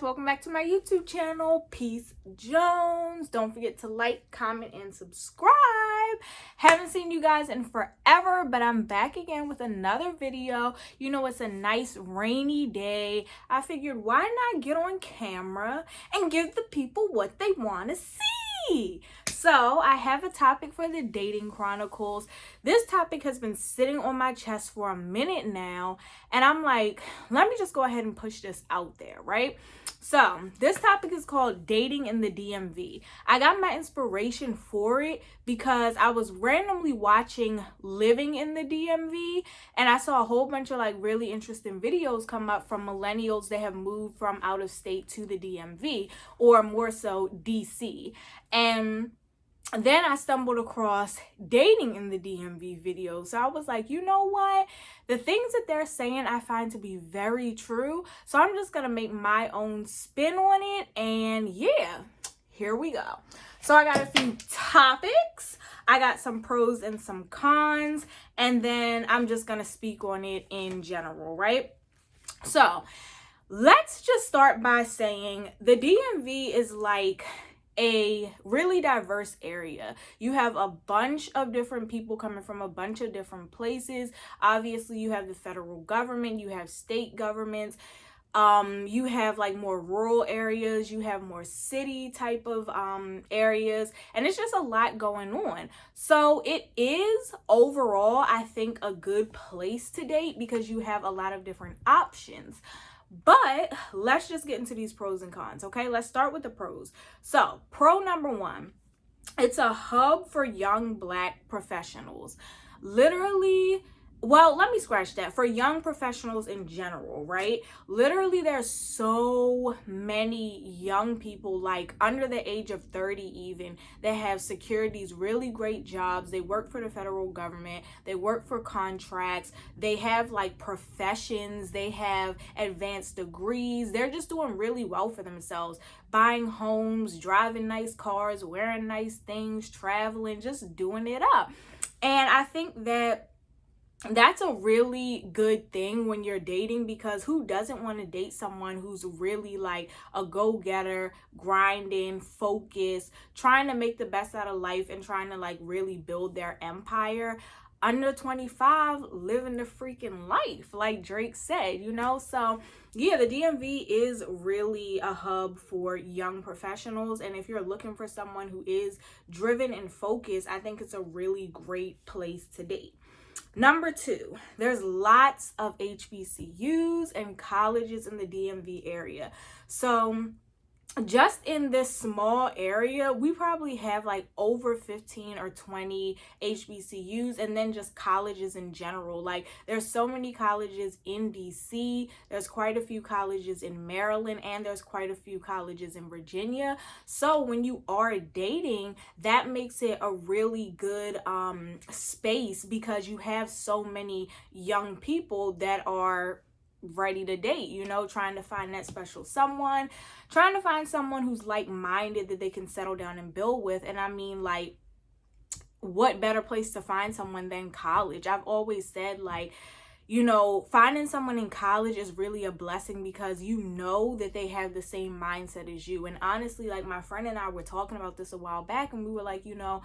welcome back to my YouTube channel, Peace Jones. Don't forget to like, comment, and subscribe. Haven't seen you guys in forever, but I'm back again with another video. You know, it's a nice rainy day. I figured, why not get on camera and give the people what they want to see? So I have a topic for the Dating Chronicles. This topic has been sitting on my chest for a minute now, and I'm like, let me just go ahead and push this out there, right? So this topic is called Dating in the DMV. I got my inspiration for it because I was randomly watching Living in the DMV, and I saw a whole bunch of like really interesting videos come up from millennials that have moved from out of state to the DMV, or more so DC. And then I stumbled across Dating in the DMV videos. So I was like, you know what? The things that they're saying I find to be very true. So I'm just going to make my own spin on it. And yeah, here we go. So I got a few topics. I got some pros and some cons. And then I'm just going to speak on it in general, right? So let's just start by saying the DMV is like a really diverse area. You have a bunch of different people coming from a bunch of different places. Obviously, you have the federal government, you have state governments, you have like more rural areas, you have more city type of areas, and it's just a lot going on. So it is overall, I think, a good place to date because you have a lot of different options. But let's just get into these pros and cons, okay? Let's start with the pros. So, pro number one, it's a hub for young Black professionals. Literally, well, let me scratch that. For young professionals in general, right? Literally, there's so many young people, like under the age of 30 even, that have secured these really great jobs. They work for the federal government. They work for contracts. They have like professions. They have advanced degrees. They're just doing really well for themselves. Buying homes, driving nice cars, wearing nice things, traveling, just doing it up. And I think that that's a really good thing when you're dating, because who doesn't want to date someone who's really like a go-getter, grinding, focused, trying to make the best out of life and trying to like really build their empire? Under 25, living the freaking life, like Drake said, you know? So yeah, the DMV is really a hub for young professionals. And if you're looking for someone who is driven and focused, I think it's a really great place to date. Number two, there's lots of HBCUs and colleges in the DMV area. So just in this small area, we probably have like over 15 or 20 HBCUs, and then just colleges in general. Like there's so many colleges in DC, there's quite a few colleges in Maryland, and there's quite a few colleges in Virginia. So when you are dating, that makes it a really good space, because you have so many young people that are ready to date, you know, trying to find that special someone, trying to find someone who's like-minded that they can settle down and build with. And I mean, like, what better place to find someone than college? I've always said, like, you know, finding someone in college is really a blessing, because you know that they have the same mindset as you. And honestly, like, my friend and I were talking about this a while back, and we were like, you know,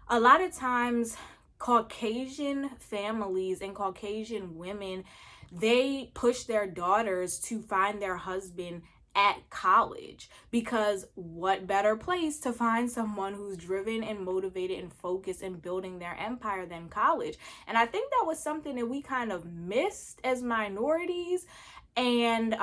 a lot of times Caucasian families and Caucasian women, they push their daughters to find their husband at college, because what better place to find someone who's driven and motivated and focused and building their empire than college? And I think that was something that we kind of missed as minorities. And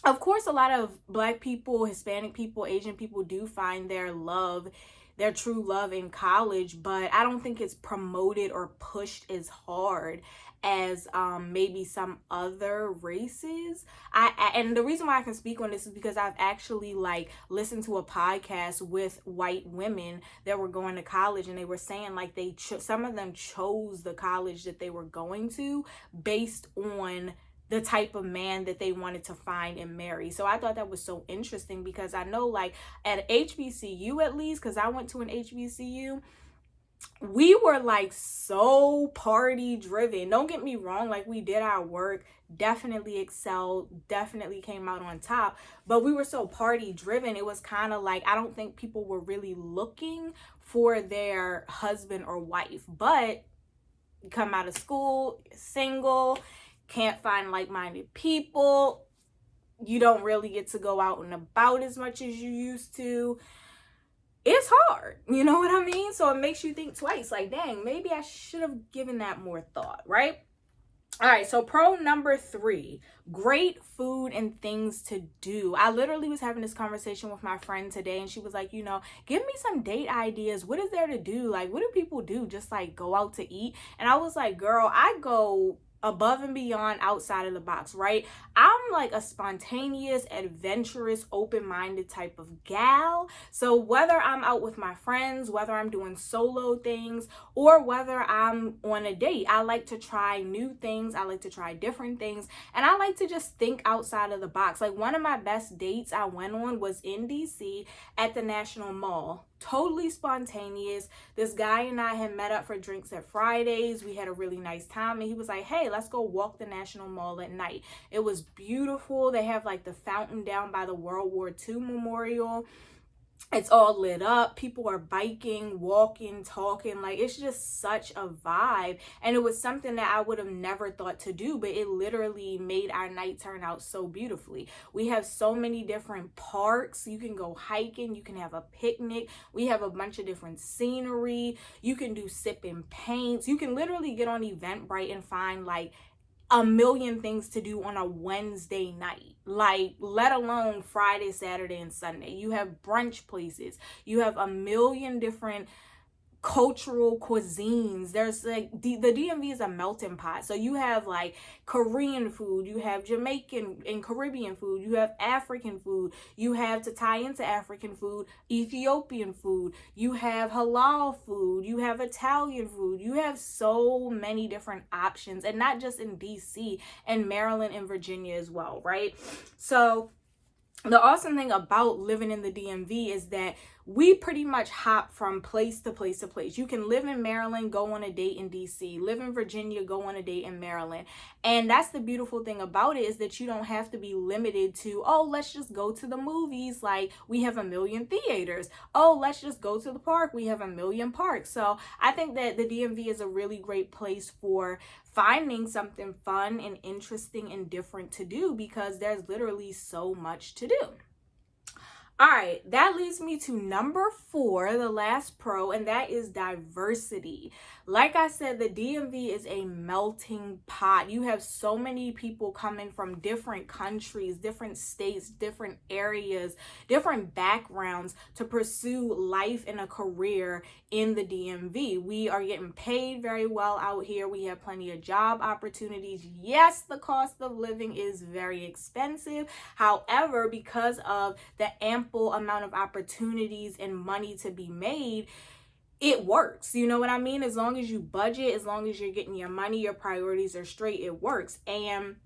of course, a lot of Black people, Hispanic people, Asian people do find their love, their true love, in college, but I don't think it's promoted or pushed as hard as maybe some other races. And the reason why I can speak on this is because I've actually like listened to a podcast with white women that were going to college, and they were saying like some of them chose the college that they were going to based on the type of man that they wanted to find and marry. So I thought that was so interesting, because I know like at HBCU, at least, because I went to an HBCU, we were like so party driven. Don't get me wrong, like we did our work, definitely excelled, definitely came out on top, but we were so party driven. It was kind of like, I don't think people were really looking for their husband or wife. But you come out of school, single, can't find like-minded people, you don't really get to go out and about as much as you used to. It's hard, you know what I mean? So it makes you think twice, like, dang, maybe I should have given that more thought, right? All right, so pro number 3, great food and things to do. I literally was having this conversation with my friend today, and she was like, give me some date ideas. What is there to do? Like, what do people do? Just like go out to eat? And I was like, girl, I go above and beyond, outside of the box, right? I'm like a spontaneous, adventurous, open-minded type of gal. So whether I'm out with my friends, whether I'm doing solo things, or whether I'm on a date, I like to try new things. I like to try different things. And I like to just think outside of the box. Like, one of my best dates I went on was in DC at the National Mall. Totally spontaneous. This guy and I had met up for drinks at Fridays. We had a really nice time, and he was like, hey, let's go walk the National Mall at night. It was beautiful. They have like the fountain down by the World War II Memorial. It's all lit up. People are biking, walking, talking. Like, it's just such a vibe. And it was something that I would have never thought to do, but it literally made our night turn out so beautifully. We have so many different parks. You can go hiking. You can have a picnic. We have a bunch of different scenery. You can do sipping paints. You can literally get on Eventbrite and find like a million things to do on a Wednesday night, like, let alone Friday, Saturday, and Sunday. You have brunch places. You have a million different cultural cuisines. There's like the DMV is a melting pot. So you have like Korean food, you have Jamaican and Caribbean food, you have African food, you have, to tie into African food, Ethiopian food, you have halal food, you have Italian food. You have so many different options, and not just in DC, and Maryland and Virginia as well, right? So the awesome thing about living in the DMV is that we pretty much hop from place to place to place. You can live in Maryland, go on a date in DC, live in Virginia, go on a date in Maryland. And that's the beautiful thing about it, is that you don't have to be limited to, oh, let's just go to the movies. Like, we have a million theaters. Oh, let's just go to the park. We have a million parks. So I think that the DMV is a really great place for finding something fun and interesting and different to do, because there's literally so much to do. All right, that leads me to number 4, the last pro, and that is diversity. Like I said, the DMV is a melting pot. You have so many people coming from different countries, different states, different areas, different backgrounds to pursue life and a career in the DMV. We are getting paid very well out here. We have plenty of job opportunities. Yes, the cost of living is very expensive. However, because of the ample amount of opportunities and money to be made, it works. You know what I mean? As long as you budget, as long as you're getting your money, your priorities are straight, it works. And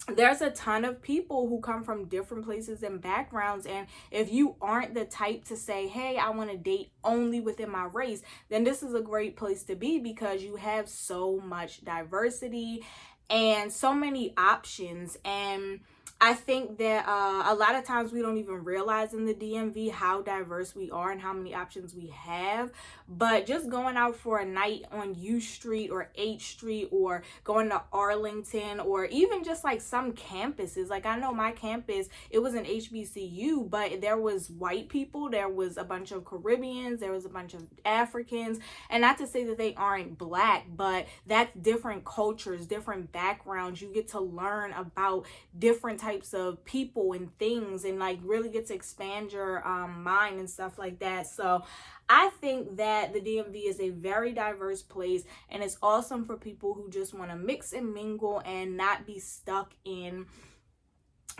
there's a ton of people who come from different places and backgrounds, and if you aren't the type to say, hey, I want to date only within my race, then this is a great place to be, because you have so much diversity and so many options. And I think that a lot of times we don't even realize in the DMV how diverse we are and how many options we have. But just going out for a night on U Street or H Street, or going to Arlington, or even just like some campuses. Like, I know my campus, it was an HBCU, but there was white people, there was a bunch of Caribbeans, there was a bunch of Africans. And not to say that they aren't Black, but that's different cultures, different backgrounds. You get to learn about different types of people and things, and like really get to expand your mind and stuff like that. So I think that the DMV is a very diverse place, and it's awesome for people who just want to mix and mingle and not be stuck in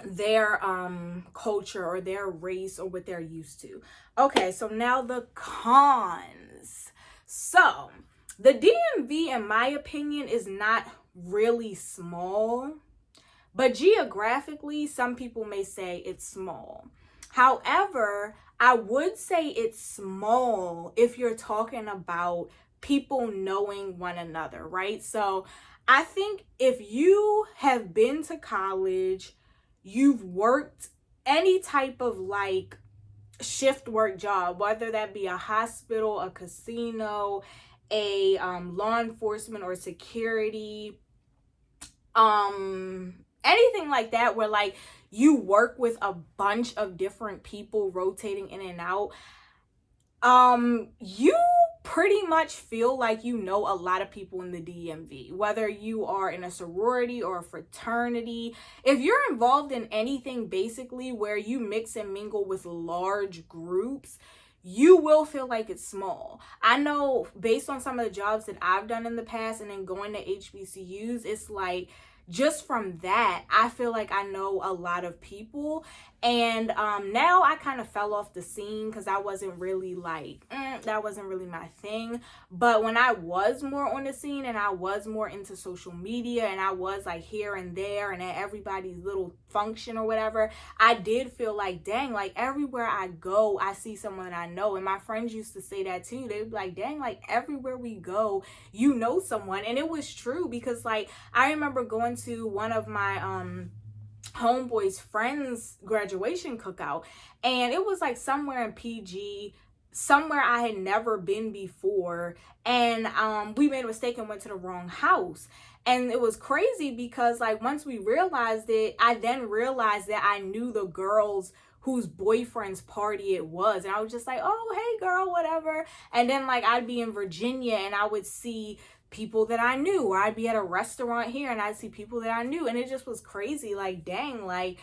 their culture or their race or what they're used to. Okay, so now the cons. So the DMV, in my opinion, is not really small, but geographically, some people may say it's small. However, I would say it's small if you're talking about people knowing one another, right? So I think if you have been to college, you've worked any type of like shift work job, whether that be a hospital, a casino, a law enforcement or security, anything like that, where like you work with a bunch of different people rotating in and out, you pretty much feel like you know a lot of people in the DMV, whether you are in a sorority or a fraternity. If you're involved in anything basically where you mix and mingle with large groups, you will feel like it's small. I know based on some of the jobs that I've done in the past and then going to HBCUs, it's like just from that, I feel like I know a lot of people. And now I kind of fell off the scene because I wasn't really like, that wasn't really my thing. But when I was more on the scene and I was more into social media and I was like here and there and at everybody's little function or whatever, I did feel like, dang, like everywhere I go, I see someone I know. And my friends used to say that too. They'd be like, dang, like everywhere we go, you know someone. And it was true because like I remember going to one of my homeboy's friends' graduation cookout, and it was like somewhere in PG, somewhere I had never been before, and we made a mistake and went to the wrong house. And it was crazy because like once we realized it, I then realized that I knew the girls whose boyfriend's party it was, and I was just like, oh hey girl, whatever. And then like I'd be in Virginia and I would see people that I knew, or I'd be at a restaurant here and I'd see people that I knew, and it just was crazy. Like dang, like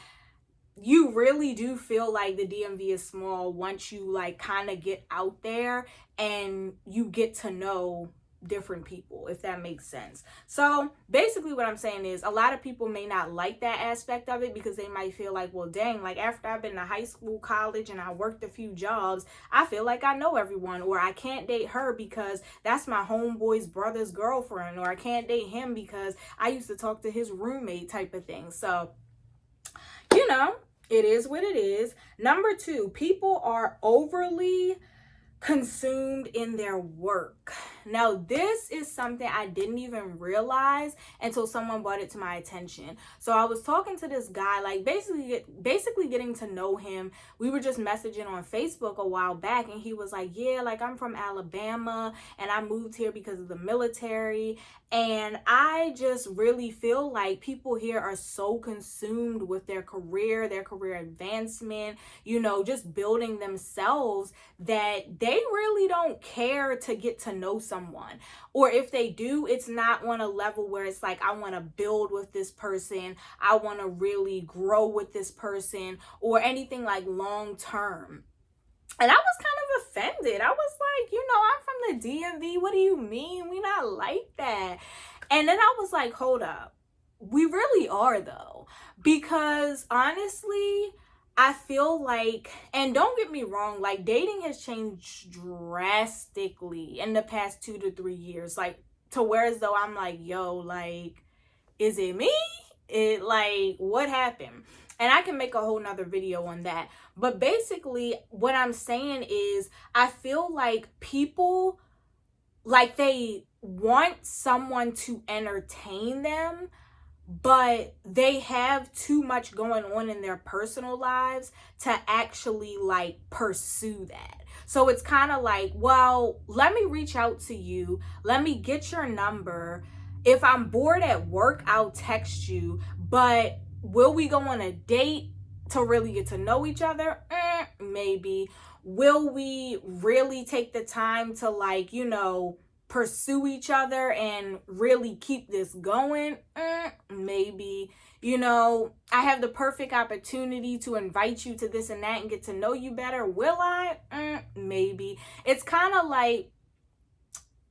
you really do feel like the DMV is small once you like kind of get out there and you get to know different people, if that makes sense. So basically what I'm saying is a lot of people may not like that aspect of it because they might feel like, well dang, like after I've been to high school, college, and I worked a few jobs, I feel like I know everyone, or I can't date her because that's my homeboy's brother's girlfriend, or I can't date him because I used to talk to his roommate type of thing. So you know, it is what it is. Number 2, people are overly consumed in their work. Now, this is something I didn't even realize until someone brought it to my attention. So I was talking to this guy, like basically getting to know him. We were just messaging on Facebook a while back, and he was like, yeah, like I'm from Alabama and I moved here because of the military. And I just really feel like people here are so consumed with their career advancement, you know, just building themselves, that they really don't care to get to know someone. Or if they do, it's not on a level where it's like, I want to build with this person, I want to really grow with this person, or anything like long term. And I was kind of offended. I was like, you know, I'm from the DMV. What do you mean? We not like that. And then I was like, hold up. We really are though. Because honestly, I feel like, and don't get me wrong, like dating has changed drastically in the past 2 to 3 years. Like to where as though I'm like, yo, like, is it me? It like, what happened? And I can make a whole nother video on that. But basically what I'm saying is I feel like people, like they want someone to entertain them, but they have too much going on in their personal lives to actually like pursue that. So it's kind of like, well, let me reach out to you. Let me get your number. If I'm bored at work, I'll text you. But will we go on a date to really get to know each other? Maybe. Will we really take the time to like, you know, pursue each other and really keep this going? Maybe. You know, I have the perfect opportunity to invite you to this and that and get to know you better. Will I? Maybe. It's kind of like,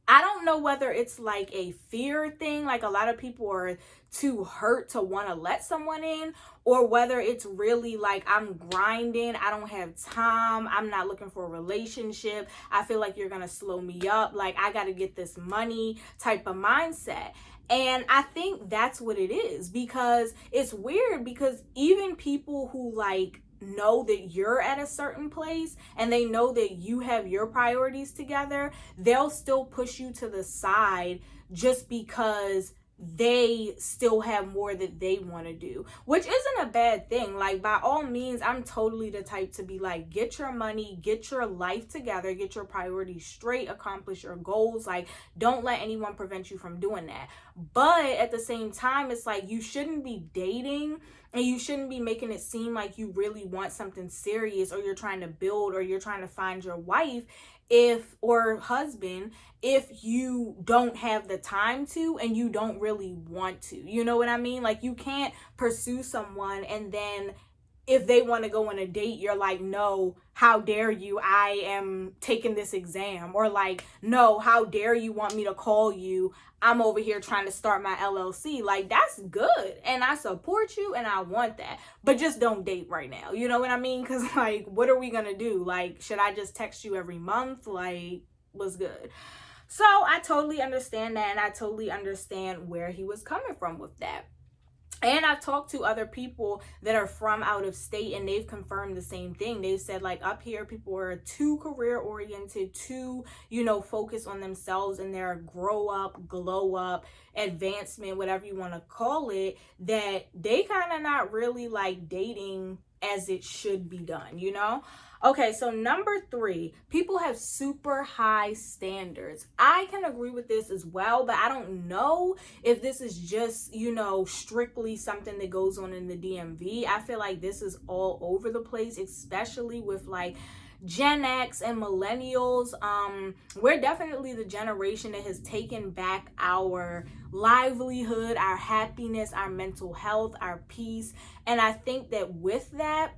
I don't know whether it's like a fear thing, like a lot of people are too hurt to want to let someone in, or whether it's really like I'm grinding, I don't have time, I'm not looking for a relationship, I feel like you're gonna slow me up, like I gotta get this money type of mindset. And I think that's what it is, because it's weird, because even people who like know that you're at a certain place and they know that you have your priorities together, they'll still push you to the side just because they still have more that they want to do, which isn't a bad thing. Like, by all means, I'm totally the type to be like, get your money, get your life together, get your priorities straight, accomplish your goals. Like, don't let anyone prevent you from doing that. But at the same time, it's like, you shouldn't be dating and you shouldn't be making it seem like you really want something serious, or you're trying to build, or you're trying to find your wife or husband if you don't have the time to and you don't really want to. You know what I mean? Like, you can't pursue someone and then if they want to go on a date, you're like, no, how dare you? I am taking this exam. Or like, no, how dare you want me to call you? I'm over here trying to start my LLC. Like, that's good. And I support you and I want that. But just don't date right now. You know what I mean? Because like, what are we going to do? Like, should I just text you every month? Like, what's good? So I totally understand that. And I totally understand where he was coming from with that. And I've talked to other people that are from out of state and they've confirmed the same thing. They've said, like, up here, people are too career oriented, too, focused on themselves and their grow up, glow up, advancement, whatever you want to call it, that they kind of not really like dating as it should be done, Okay, so number 3, people have super high standards. I can agree with this as well, but I don't know if this is just, strictly something that goes on in the DMV. I feel like this is all over the place, especially with like Gen X and millennials. We're definitely the generation that has taken back our livelihood, our happiness, our mental health, our peace. And I think that with that,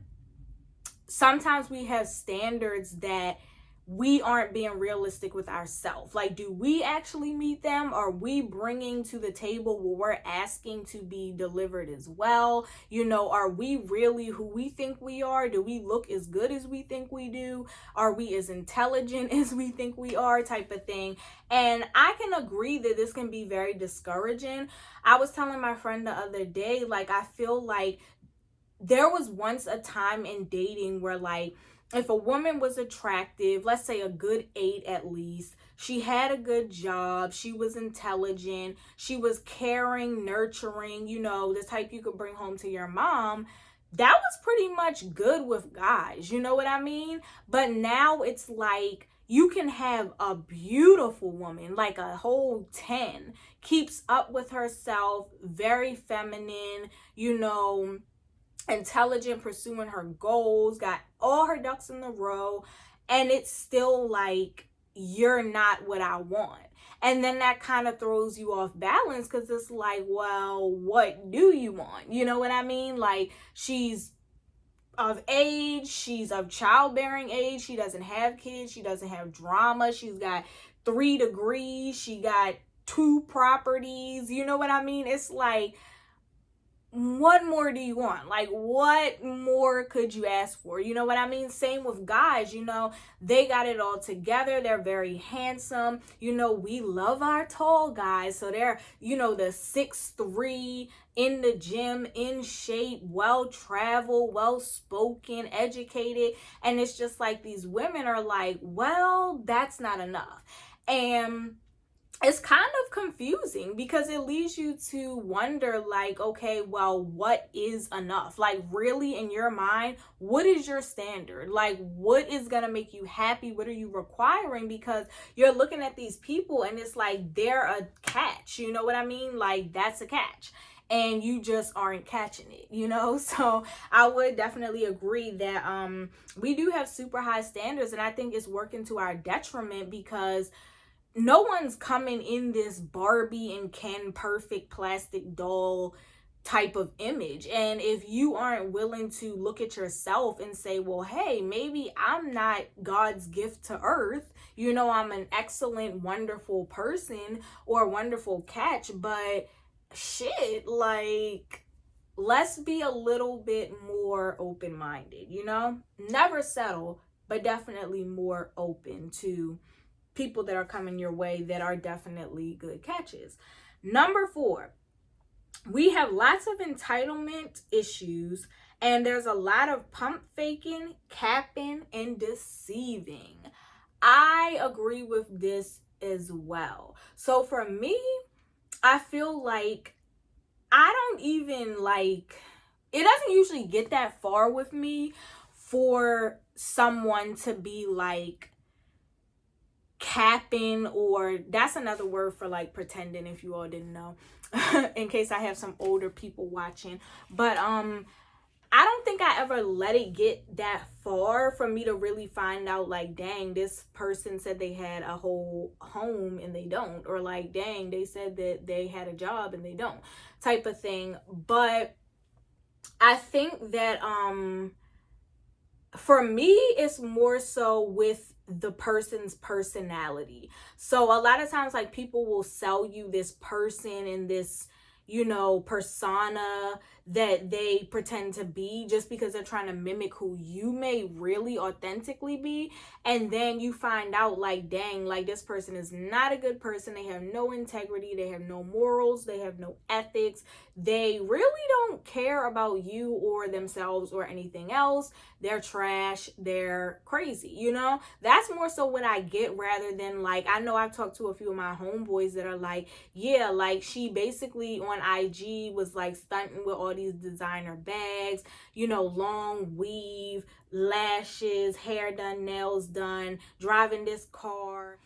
sometimes we have standards that we aren't being realistic with ourselves. Like, do we actually meet them? Are we bringing to the table what we're asking to be delivered as well? Are we really who we think we are? Do we look as good as we think we do? Are we as intelligent as we think we are, type of thing? And I can agree that this can be very discouraging. I was telling my friend the other day, like, I feel like there was once a time in dating where, like, if a woman was attractive, let's say a good 8 at least, she had a good job, she was intelligent, she was caring, nurturing, the type you could bring home to your mom, that was pretty much good with guys, you know what I mean? But now it's like, you can have a beautiful woman, like a whole 10, keeps up with herself, very feminine, intelligent, pursuing her goals, got all her ducks in a row, and it's still like, you're not what I want. And then that kind of throws you off balance, because it's like, well, what do you want? You know what I mean? Like, she's of age, she's of childbearing age, she doesn't have kids, she doesn't have drama, she's got 3 degrees, she got 2 properties, you know what I mean? It's like, what more do you want? Like, what more could you ask for? You know what I mean? Same with guys, they got it all together. They're very handsome. We love our tall guys. So they're, the 6'3", in the gym, in shape, well-traveled, well-spoken, educated. And it's just like, these women are like, well, that's not enough. And it's kind of confusing, because it leads you to wonder, like, okay, well, what is enough? Like, really, in your mind, what is your standard? Like, what is going to make you happy? What are you requiring? Because you're looking at these people and it's like, they're a catch. You know what I mean? Like, that's a catch. And you just aren't catching it, So I would definitely agree that we do have super high standards. And I think it's working to our detriment, because no one's coming in this Barbie and Ken perfect plastic doll type of image. And if you aren't willing to look at yourself and say, well, hey, maybe I'm not God's gift to earth, I'm an excellent, wonderful person or wonderful catch, but shit, like, let's be a little bit more open-minded, never settle, but definitely more open to people that are coming your way that are definitely good catches. Number 4, we have lots of entitlement issues And there's a lot of pump faking, capping, and deceiving. I agree with this as well. So for me, I feel like I don't even like, it doesn't usually get that far with me for someone to be like capping, or that's another word for like pretending, if you all didn't know, in case I have some older people watching. But I don't think I ever let it get that far for me to really find out like, dang, this person said they had a whole home and they don't, or like, dang, they said that they had a job and they don't, type of thing. But I think that for me, it's more so with the person's personality. So a lot of times, like, people will sell you this person and this, you know, persona that they pretend to be just because they're trying to mimic who you may really authentically be. And then you find out like, dang, like this person is not a good person. They have no integrity. They have no morals. They have no ethics. They really don't care about you or themselves or anything else. They're trash. They're crazy. You know, that's more so what I get, rather than like, I know I've talked to a few of my homeboys that are like, yeah, like she basically on IG was like stunting with all these designer bags, you know, long weave, lashes, hair done, nails done, driving this car.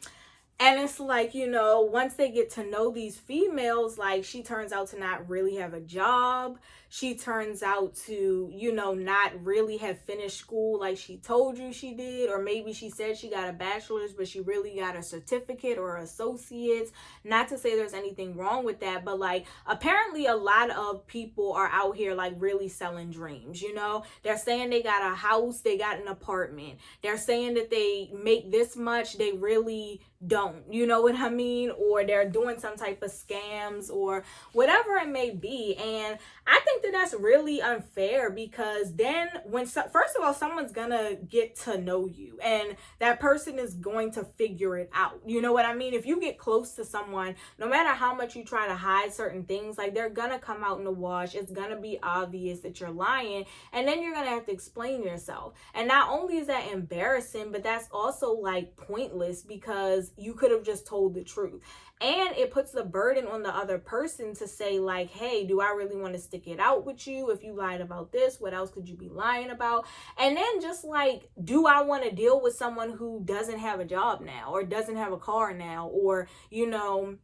And it's like, you know, once they get to know these females, like she turns out to not really have a job. She turns out to, you know, not really have finished school like she told you she did. Or maybe she said she got a bachelor's, but she really got a certificate or associates. Not to say there's anything wrong with that, but like apparently a lot of people are out here like really selling dreams, you know? They're saying they got a house, they got an apartment. They're saying that they make this much, they really don't, you know what I mean? Or they're doing some type of scams or whatever it may be. And I think that that's really unfair, because then when first of all, someone's gonna get to know you and that person is going to figure it out, you know what I mean? If you get close to someone, no matter how much you try to hide certain things, like they're gonna come out in the wash. It's gonna be obvious that you're lying, and then you're gonna have to explain yourself. And not only is that embarrassing, but that's also like pointless, because you could have just told the truth. And it puts the burden on the other person to say like, hey, do I really want to stick it out with you? If you lied about this, what else could you be lying about? And then just like, do I want to deal with someone who doesn't have a job now, or doesn't have a car now, or, you know,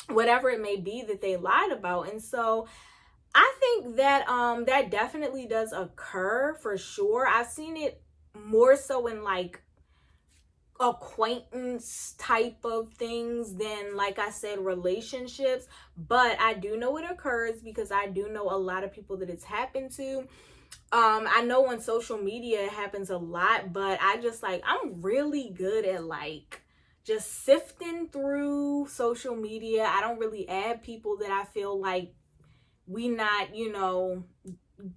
whatever it may be that they lied about? And so I think that that definitely does occur for sure. I've seen it more so in like acquaintance type of things than, like I said, relationships. But I do know it occurs, because I do know a lot of people that it's happened to. I know on social media it happens a lot, but I just like, I'm really good at like just sifting through social media. I don't really add people that I feel like we not, you know,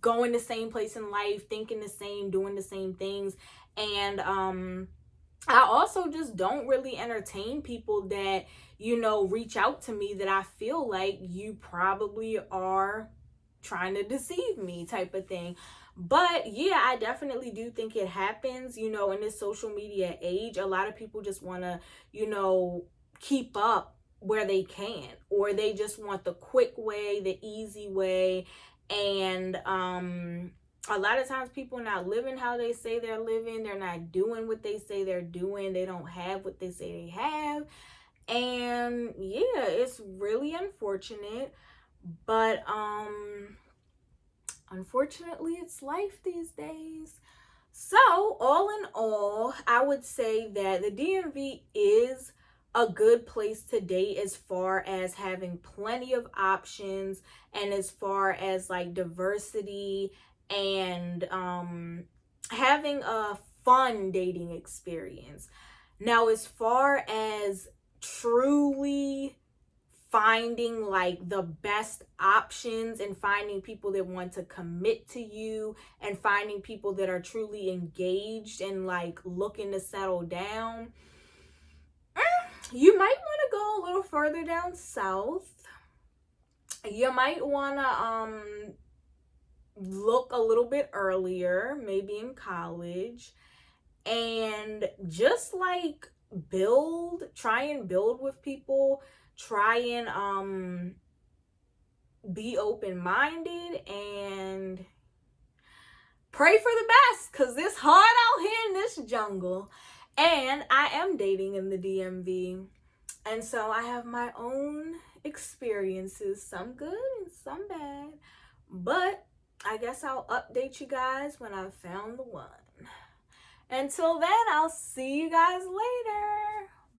going the same place in life, thinking the same, doing the same things. And I also just don't really entertain people that, you know, reach out to me that I feel like you probably are trying to deceive me, type of thing. But yeah, I definitely do think it happens, you know, in this social media age. A lot of people just want to, you know, keep up where they can, or they just want the quick way, the easy way. And a lot of times people are not living how they say they're living. They're not doing what they say they're doing. They don't have what they say they have. And yeah, it's really unfortunate. But unfortunately, it's life these days. So all in all, I would say that the DMV is a good place to date, as far as having plenty of options, and as far as like diversity, and having a fun dating experience. Now, as far as truly finding like the best options, and finding people that want to commit to you, and finding people that are truly engaged and like looking to settle down, you might want to go a little further down south. You might want to look a little bit earlier, maybe in college, and just like try and build with people, try and be open-minded, and pray for the best, because it's hard out here in this jungle. And I am dating in the DMV, and so I have my own experiences, some good and some bad, but I guess I'll update you guys when I've found the one. Until then, I'll see you guys later.